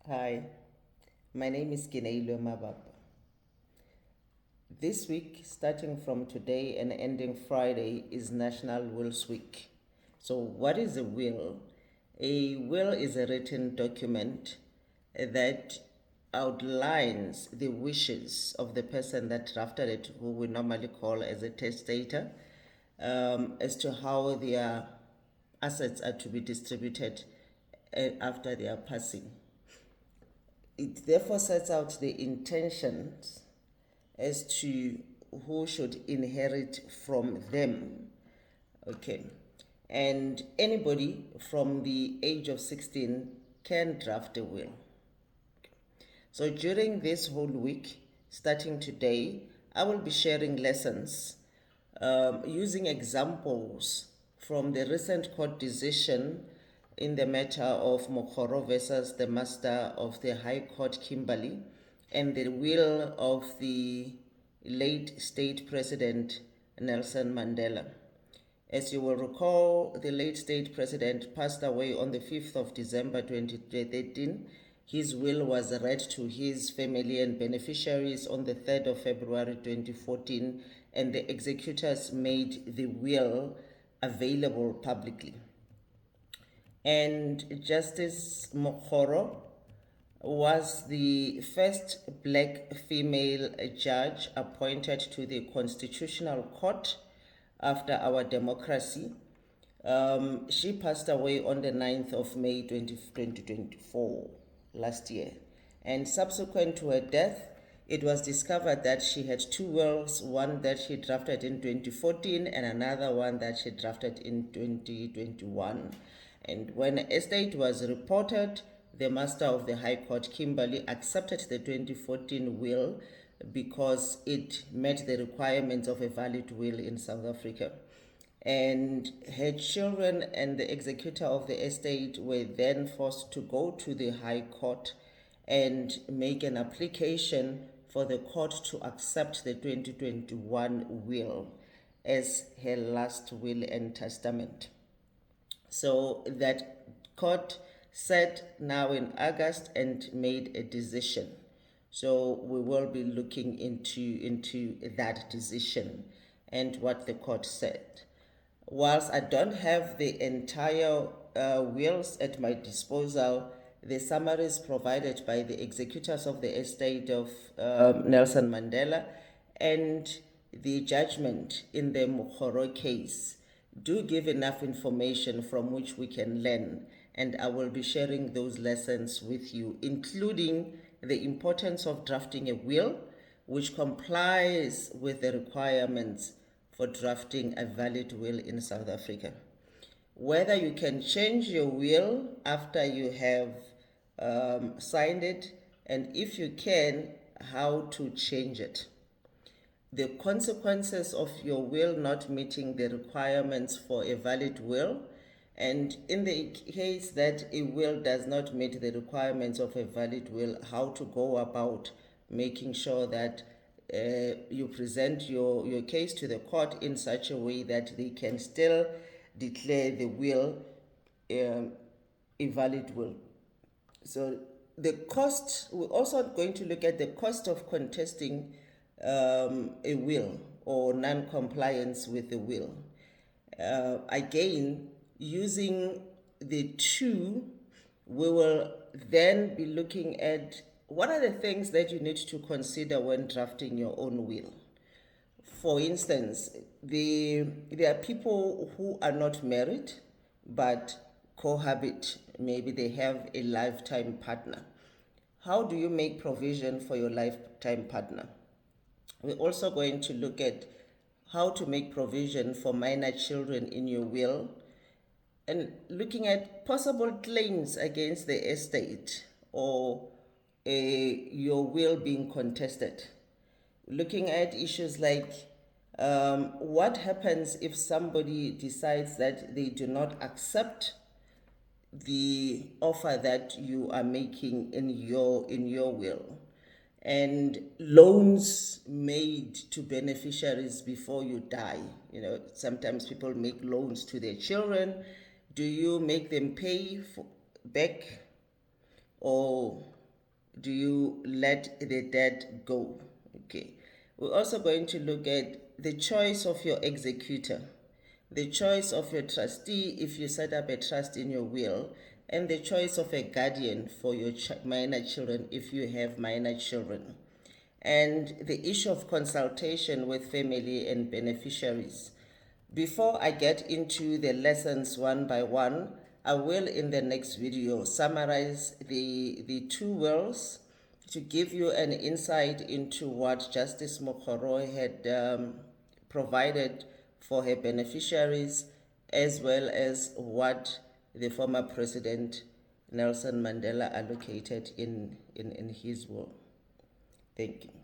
Hi, my name is Kineilo Mabab. This week, starting from today and ending Friday, is National Wills Week. So, what is a will? A will is a written document that outlines the wishes of the person that drafted it, who we normally call as a testator, as to how their assets are to be distributed after their passing. It therefore sets out the intentions as to who should inherit from them. Okay. And anybody from the age of 16 can draft a will. So during this whole week, starting today, I will be sharing lessons using examples from the recent court decision in the matter of Mokoro versus the Master of the High Court Kimberley and the will of the late state president Nelson Mandela. As you will recall, the late state president passed away on the 5th of December 2013. His will was read to his family and beneficiaries on the 3rd of February 2014, and the executors made the will available publicly. And Justice Mokoro was the first black female judge appointed to the Constitutional Court after our democracy. She passed away on the 9th of May 2024, last year. And subsequent to her death, it was discovered that she had two wills, one that she drafted in 2014 and another one that she drafted in 2021. And when the estate was reported, the Master of the High Court, Kimberley, accepted the 2014 will because it met the requirements of a valid will in South Africa. And her children and the executor of the estate were then forced to go to the High Court and make an application for the court to accept the 2021 will as her last will and testament. So that court sat now in August and made a decision. So we will be looking into that decision and what the court said. Whilst I don't have the entire wills at my disposal, the summaries provided by the executors of the estate of Nelson Mandela and the judgment in the Mokoro case do give enough information from which we can learn, and I will be sharing those lessons with you, including the importance of drafting a will which complies with the requirements for drafting a valid will in South Africa. Whether you can change your will after you have signed it, and if you can, how to change it. The consequences of your will not meeting the requirements for a valid will, and in the case that a will does not meet the requirements of a valid will, how to go about making sure that you present your case to the court in such a way that they can still declare the will a valid will. So the cost, we're also going to look at the cost of contesting a will or non-compliance with the will. Again, using the two, we will then be looking at what are the things that you need to consider when drafting your own will. For instance, there are people who are not married but cohabit. Maybe they have a lifetime partner. How do you make provision for your lifetime partner? We're also going to look at how to make provision for minor children in your will and looking at possible claims against the estate or your will being contested. Looking at issues like what happens if somebody decides that they do not accept the offer that you are making in your will, and loans made to beneficiaries before you die. Sometimes people make loans to their children. Do you make them pay back, or do you let the dead go? Okay. We're also going to look at the choice of your executor, the choice of your trustee if you set up a trust in your will, and the choice of a guardian for your minor children if you have minor children, and the issue of consultation with family and beneficiaries. Before I get into the lessons one by one, I will in the next video summarize the two wills to give you an insight into what Justice Mokgoro had provided for her beneficiaries, as well as what the former president Nelson Mandela allocated in his will. Thank you.